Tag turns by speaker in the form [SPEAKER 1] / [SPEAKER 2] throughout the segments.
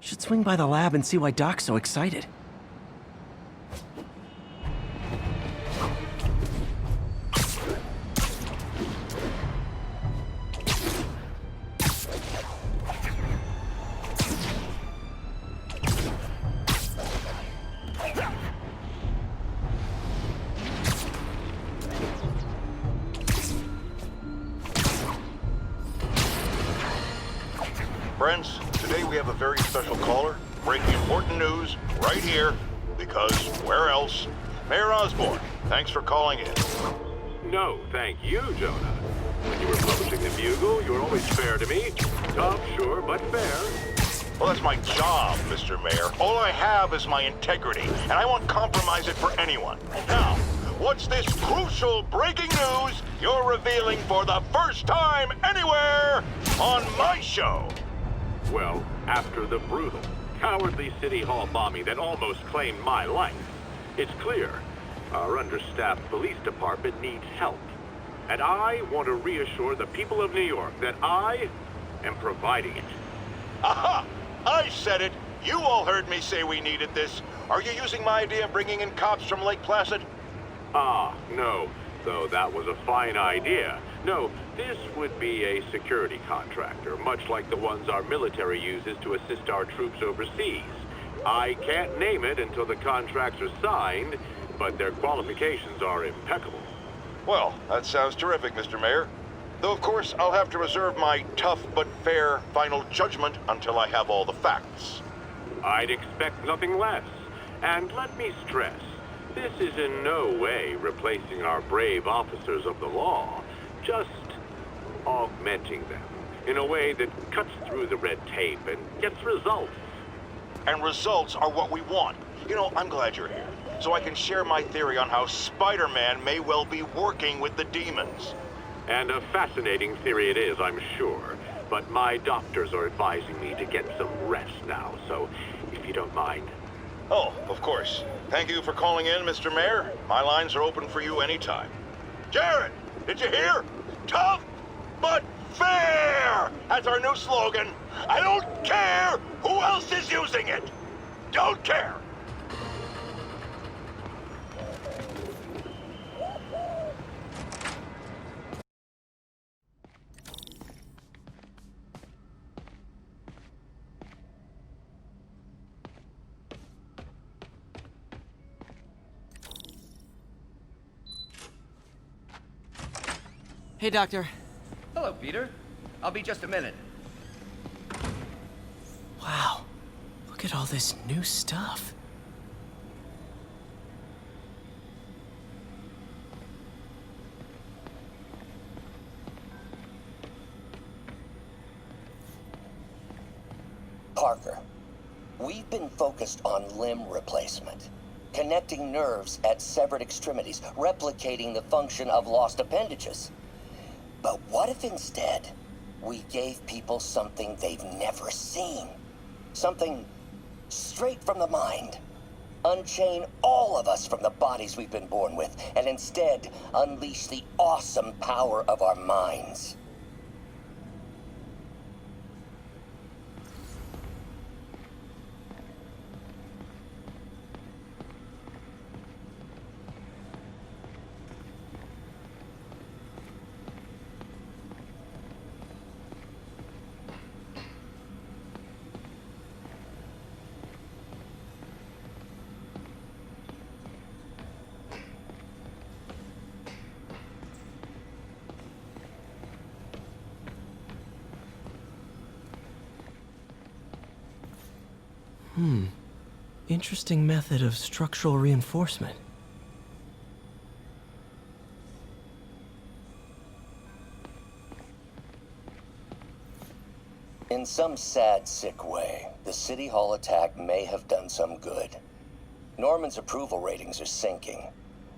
[SPEAKER 1] Should swing by the lab and see why Doc's so excited.
[SPEAKER 2] Friends, today we have a very special caller, breaking important news right here, because where else? Mayor Osborn, thanks for calling in.
[SPEAKER 3] No, thank you, Jonah. When you were publishing the Bugle, you were always fair to me. Tough, sure, but fair.
[SPEAKER 2] Well, that's my job, Mr. Mayor. All I have is my integrity, and I won't compromise it for anyone. Now, what's this crucial breaking news you're revealing for the first time anywhere on my show?
[SPEAKER 3] Well, after the brutal, cowardly City Hall bombing that almost claimed my life, it's clear our understaffed police department needs help. And I want to reassure the people of New York that I am providing it.
[SPEAKER 2] Aha! I said it! You all heard me say we needed this. Are you using my idea of bringing in cops from Lake Placid?
[SPEAKER 3] Ah, no. Though that was a fine idea. No, this would be a security contractor, much like the ones our military uses to assist our troops overseas. I can't name it until the contracts are signed, but their qualifications are impeccable.
[SPEAKER 2] Well, that sounds terrific, Mr. Mayor. Though, of course, I'll have to reserve my tough but fair final judgment until I have all the facts.
[SPEAKER 3] I'd expect nothing less. And let me stress, this is in no way replacing our brave officers of the law, just augmenting them in a way that cuts through the red tape and gets results.
[SPEAKER 2] And results are what we want. You know, I'm glad you're here, so I can share my theory on how Spider-Man may well be working with the demons.
[SPEAKER 3] And a fascinating theory it is, I'm sure. But my doctors are advising me to get some rest now, so if you don't mind.
[SPEAKER 2] Oh, of course. Thank you for calling in, Mr. Mayor. My lines are open for you anytime. Jared, did you hear? Tough, but fair! That's our new slogan. I don't care who else is using it. Don't care.
[SPEAKER 1] Hey, Doctor.
[SPEAKER 4] Hello, Peter. I'll be just a minute.
[SPEAKER 1] Wow. Look at all this new stuff.
[SPEAKER 5] Parker, we've been focused on limb replacement, connecting nerves at severed extremities, replicating the function of lost appendages. But what if instead we gave people something they've never seen? Something straight from the mind. Unchain all of us from the bodies we've been born with, and instead unleash the awesome power of our minds.
[SPEAKER 1] Interesting method of structural reinforcement.
[SPEAKER 5] In some sad, sick way, the City Hall attack may have done some good. Norman's approval ratings are sinking.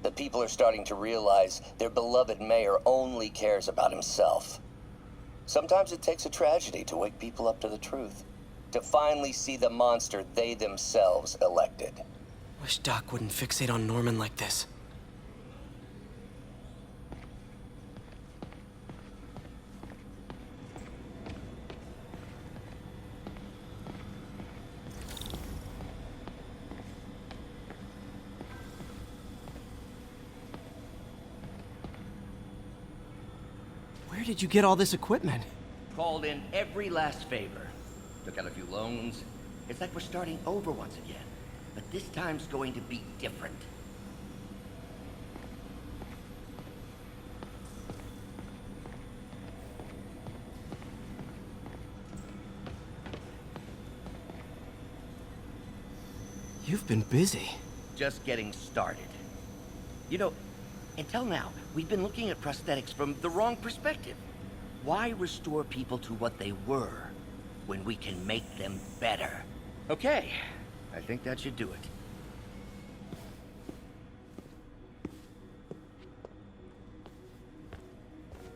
[SPEAKER 5] The people are starting to realize their beloved mayor only cares about himself. Sometimes it takes a tragedy to wake people up to the truth, to finally see the monster they themselves elected.
[SPEAKER 1] Wish Doc wouldn't fixate on Norman like this. Where did you get all this equipment?
[SPEAKER 4] Called in every last favor. Took out a few loans. It's like we're starting over once again. But this time's going to be different.
[SPEAKER 1] You've been busy.
[SPEAKER 4] Just getting started. You know, until now, we've been looking at prosthetics from the wrong perspective. Why restore people to what they were when we can make them better? Okay, I think that should do it.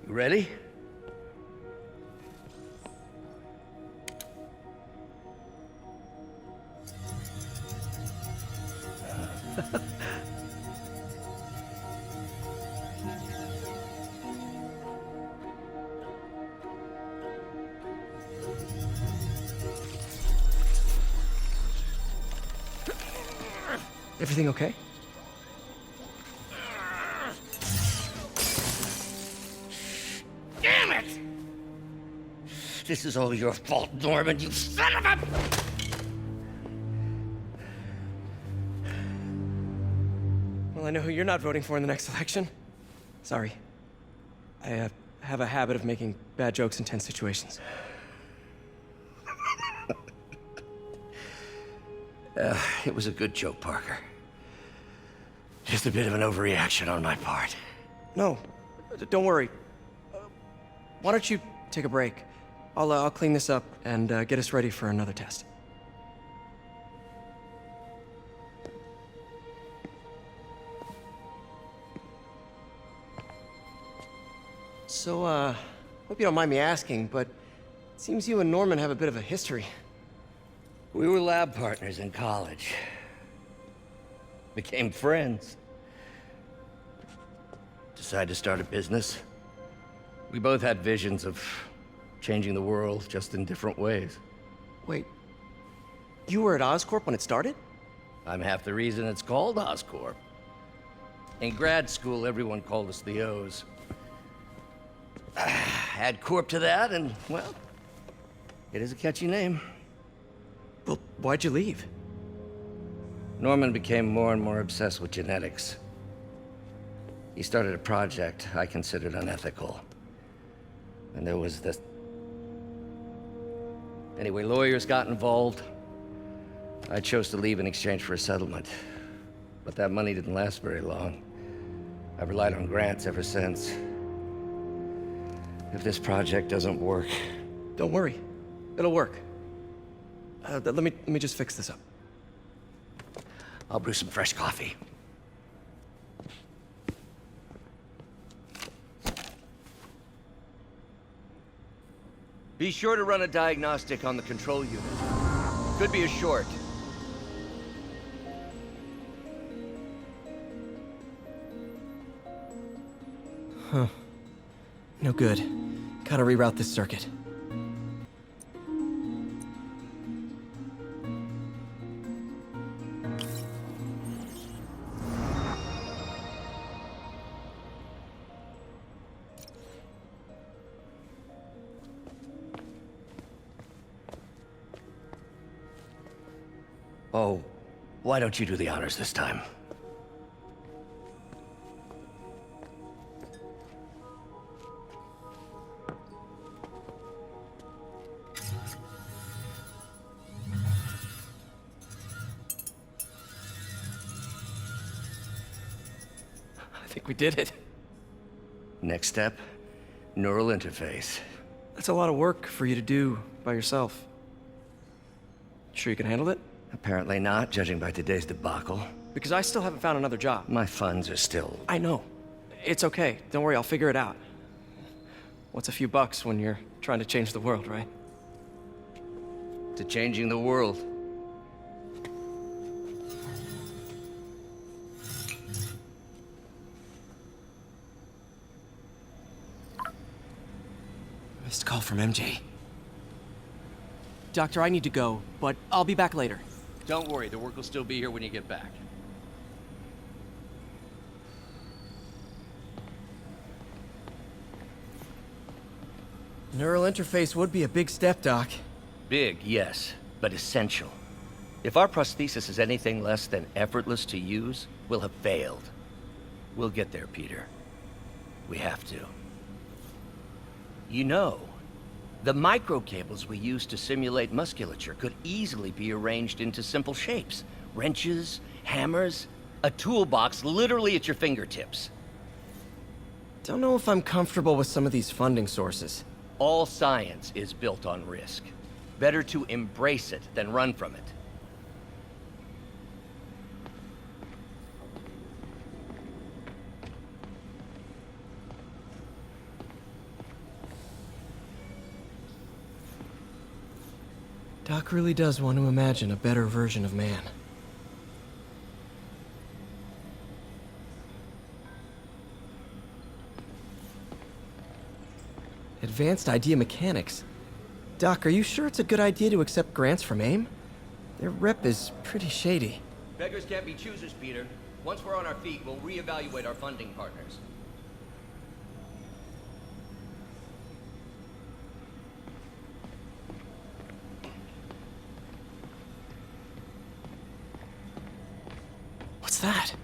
[SPEAKER 4] You ready?
[SPEAKER 1] Everything okay?
[SPEAKER 4] Damn it! This is all your fault, Norman, you son of a...
[SPEAKER 1] Well, I know who you're not voting for in the next election. Sorry. I have a habit of making bad jokes in tense situations.
[SPEAKER 4] It was a good joke, Parker. Just a bit of an overreaction on my part.
[SPEAKER 1] No, don't worry. Why don't you take a break? I'll clean this up and get us ready for another test. So, hope you don't mind me asking, but it seems you and Norman have a bit of a history.
[SPEAKER 4] We were lab partners in college. Became friends. Decided to start a business. We both had visions of changing the world, just in different ways.
[SPEAKER 1] Wait, you were at Oscorp when it started?
[SPEAKER 4] I'm half the reason it's called Oscorp. In grad school, everyone called us the O's. Add Corp to that, and, well, it is a catchy name.
[SPEAKER 1] Well, why'd you leave?
[SPEAKER 4] Norman became more and more obsessed with genetics. He started a project I considered unethical. And there was this... Anyway, lawyers got involved. I chose to leave in exchange for a settlement. But that money didn't last very long. I've relied on grants ever since. If this project doesn't work...
[SPEAKER 1] Don't worry. It'll work. Let me just fix this up.
[SPEAKER 4] I'll brew some fresh coffee. Be sure to run a diagnostic on the control unit. Could be a short.
[SPEAKER 1] Huh. No good. Gotta reroute this circuit.
[SPEAKER 4] Oh, why don't you do the honors this time?
[SPEAKER 1] I think we did it.
[SPEAKER 4] Next step, neural interface.
[SPEAKER 1] That's a lot of work for you to do by yourself. Sure you can handle it?
[SPEAKER 4] Apparently not, judging by today's debacle.
[SPEAKER 1] Because I still haven't found another job.
[SPEAKER 4] My funds are still...
[SPEAKER 1] I know. It's okay. Don't worry, I'll figure it out. What's a few bucks when you're trying to change the world, right?
[SPEAKER 4] to changing the world.
[SPEAKER 1] Missed call from MJ. Doctor, I need to go, but I'll be back later.
[SPEAKER 6] Don't worry, the work will still be here when you get back.
[SPEAKER 1] Neural interface would be a big step, Doc.
[SPEAKER 4] Big, yes, but essential. If our prosthesis is anything less than effortless to use, we'll have failed. We'll get there, Peter. We have to. You know, the microcables we use to simulate musculature could easily be arranged into simple shapes. Wrenches, hammers, a toolbox literally at your fingertips.
[SPEAKER 1] Don't know if I'm comfortable with some of these funding sources.
[SPEAKER 4] All science is built on risk. Better to embrace it than run from it.
[SPEAKER 1] Doc really does want to imagine a better version of man. Advanced idea mechanics. Doc, are you sure it's a good idea to accept grants from AIM? Their rep is pretty shady.
[SPEAKER 4] Beggars can't be choosers, Peter. Once we're on our feet, we'll reevaluate our funding partners.
[SPEAKER 1] What's that?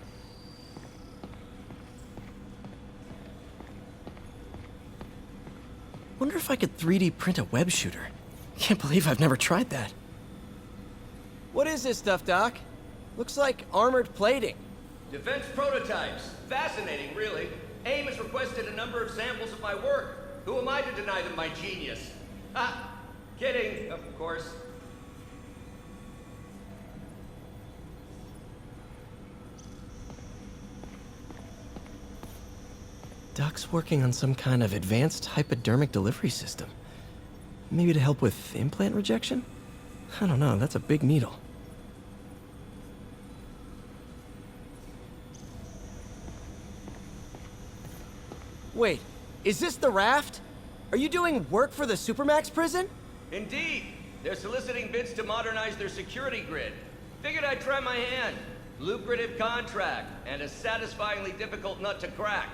[SPEAKER 1] Wonder if I could 3D print a web shooter. Can't believe I've never tried that. What is this stuff, Doc? Looks like armored plating.
[SPEAKER 4] Defense prototypes. Fascinating, really. AIM has requested a number of samples of my work. Who am I to deny them my genius? Ha! Kidding, of course.
[SPEAKER 1] Doc's working on some kind of advanced hypodermic delivery system. Maybe to help with implant rejection? I don't know, that's a big needle. Wait, is this the raft? Are you doing work for the Supermax prison?
[SPEAKER 4] Indeed. They're soliciting bids to modernize their security grid. Figured I'd try my hand. Lucrative contract, and a satisfyingly difficult nut to crack.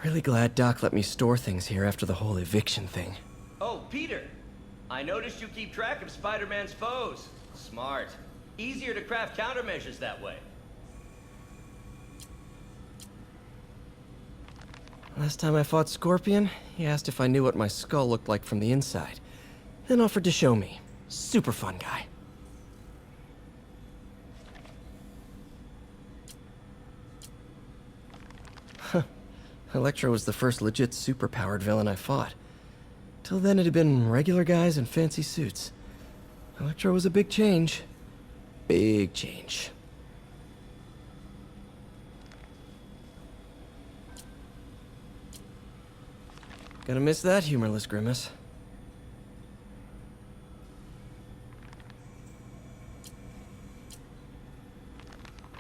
[SPEAKER 1] Really glad Doc let me store things here after the whole eviction thing.
[SPEAKER 4] Oh, Peter. I noticed you keep track of Spider-Man's foes. Smart. Easier to craft countermeasures that way.
[SPEAKER 1] Last time I fought Scorpion, he asked if I knew what my skull looked like from the inside, then offered to show me. Super fun guy. Huh. Electro was the first legit superpowered villain I fought. Till then it had been regular guys in fancy suits. Electro was a big change. Big change. Gonna miss that humorless grimace.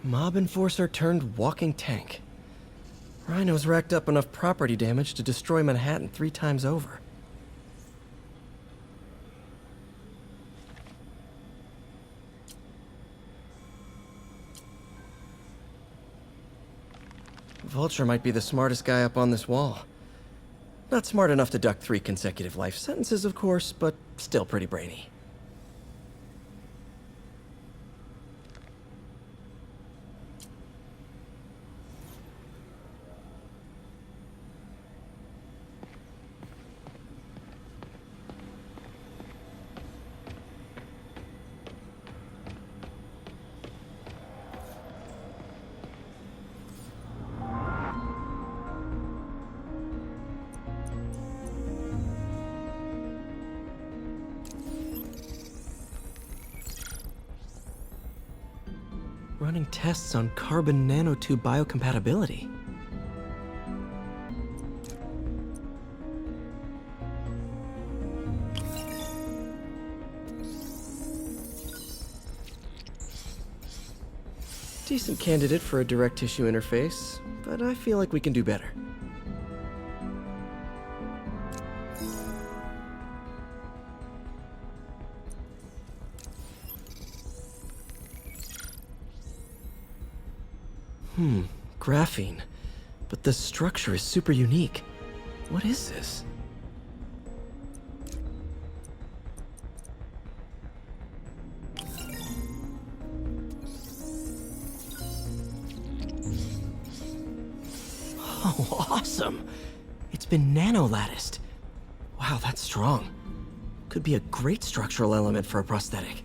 [SPEAKER 1] Mob enforcer turned walking tank. Rhino's racked up enough property damage to destroy Manhattan 3 times over. Vulture might be the smartest guy up on this wall. Not smart enough to duck 3 consecutive life sentences, of course, but still pretty brainy. Running tests on carbon nanotube biocompatibility. Decent candidate for a direct tissue interface, but I feel like we can do better. Graphene. But the structure is super unique. What is this? Oh, awesome! It's been nano-latticed. Wow, that's strong. Could be a great structural element for a prosthetic.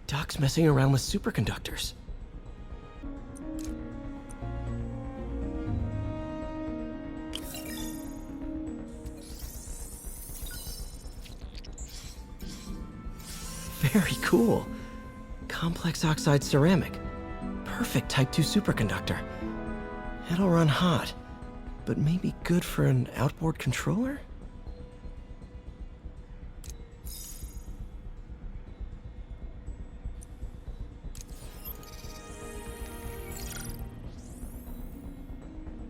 [SPEAKER 1] Doc's messing around with superconductors. Very cool. Complex oxide ceramic. Perfect Type 2 superconductor. It'll run hot, but maybe good for an outboard controller?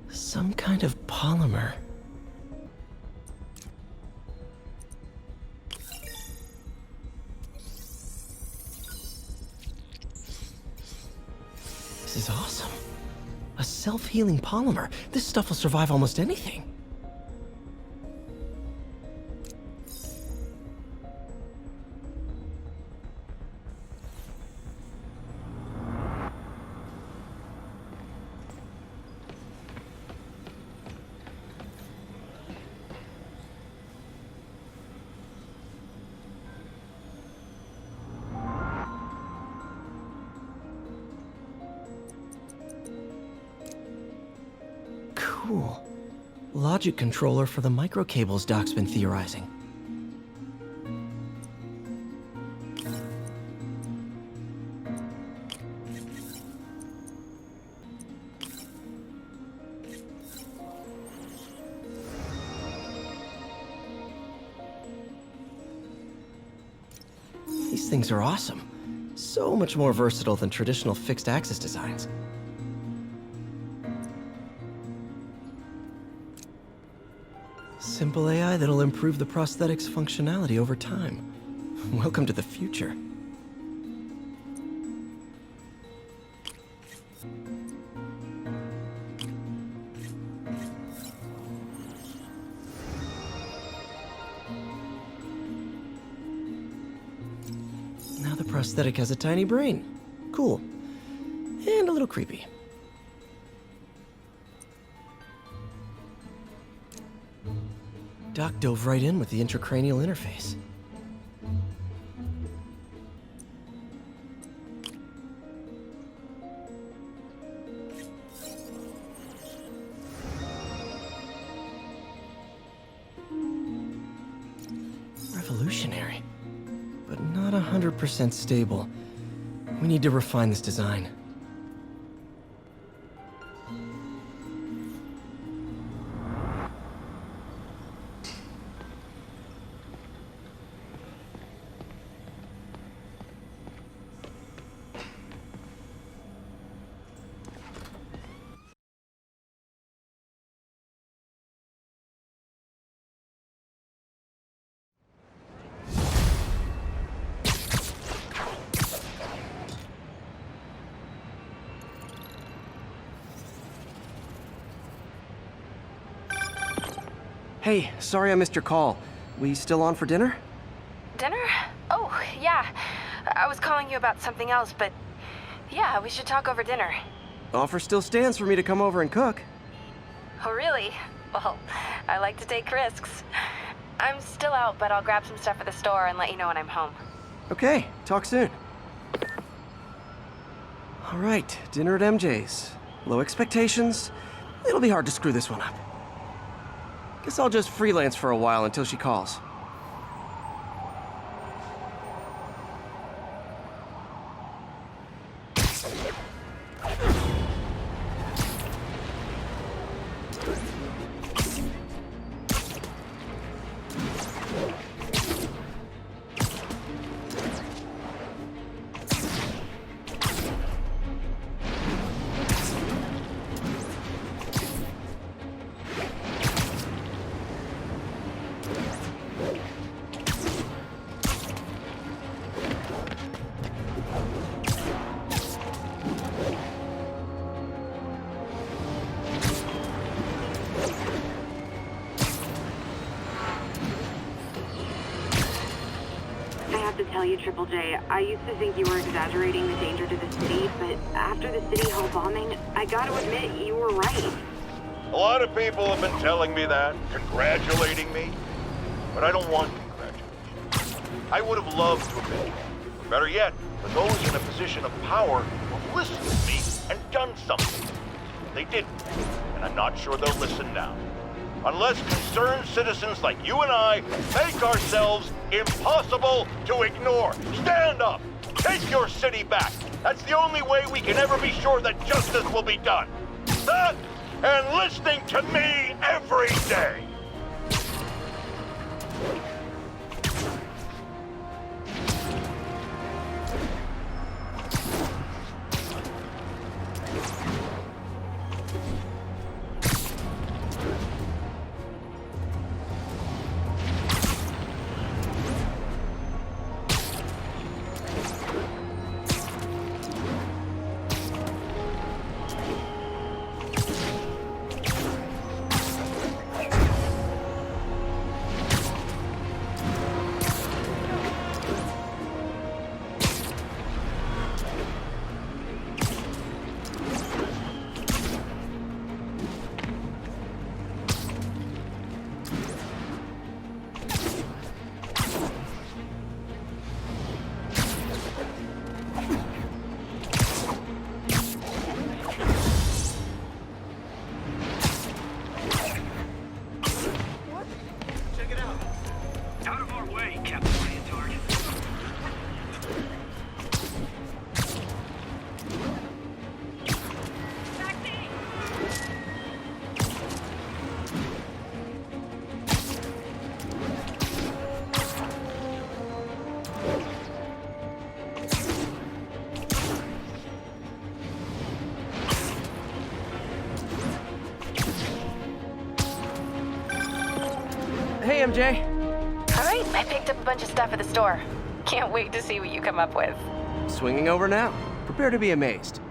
[SPEAKER 1] Some kind of polymer. This is awesome. A self-healing polymer. This stuff will survive almost anything. Cool. Logic controller for the microcables Doc's been theorizing. These things are awesome. So much more versatile than traditional fixed-axis designs. Simple AI that'll improve the prosthetic's functionality over time. Welcome to the future. Now the prosthetic has a tiny brain. Cool. And a little creepy. Doc dove right in with the intracranial interface. Revolutionary, but not 100% stable. We need to refine this design. Hey, sorry I missed your call. We still on for dinner?
[SPEAKER 7] Dinner? Oh, yeah. I was calling you about something else, but yeah, we should talk over dinner.
[SPEAKER 1] Offer still stands for me to come over and cook.
[SPEAKER 7] Oh, really? Well, I like to take risks. I'm still out, but I'll grab some stuff at the store and let you know when I'm home.
[SPEAKER 1] Okay, talk soon. All right, dinner at MJ's. Low expectations. It'll be hard to screw this one up. Guess I'll just freelance for a while until she calls.
[SPEAKER 8] To tell you, Triple J, I used to think you were exaggerating the danger to the city, but after the City Hall bombing, I gotta admit, you were right.
[SPEAKER 2] A lot of people have been telling me that, congratulating me, but I don't want congratulations. I would have loved to have been. Or better yet, for those in a position of power who have listened to me and done something. They didn't, and I'm not sure they'll listen now. Unless concerned citizens like you and I make ourselves impossible to ignore. Stand up! Take your city back! That's the only way we can ever be sure that justice will be done. That and listening to me every day!
[SPEAKER 1] Hey, MJ.
[SPEAKER 7] All right, I picked up a bunch of stuff at the store. Can't wait to see what you come up with.
[SPEAKER 1] Swinging over now. Prepare to be amazed.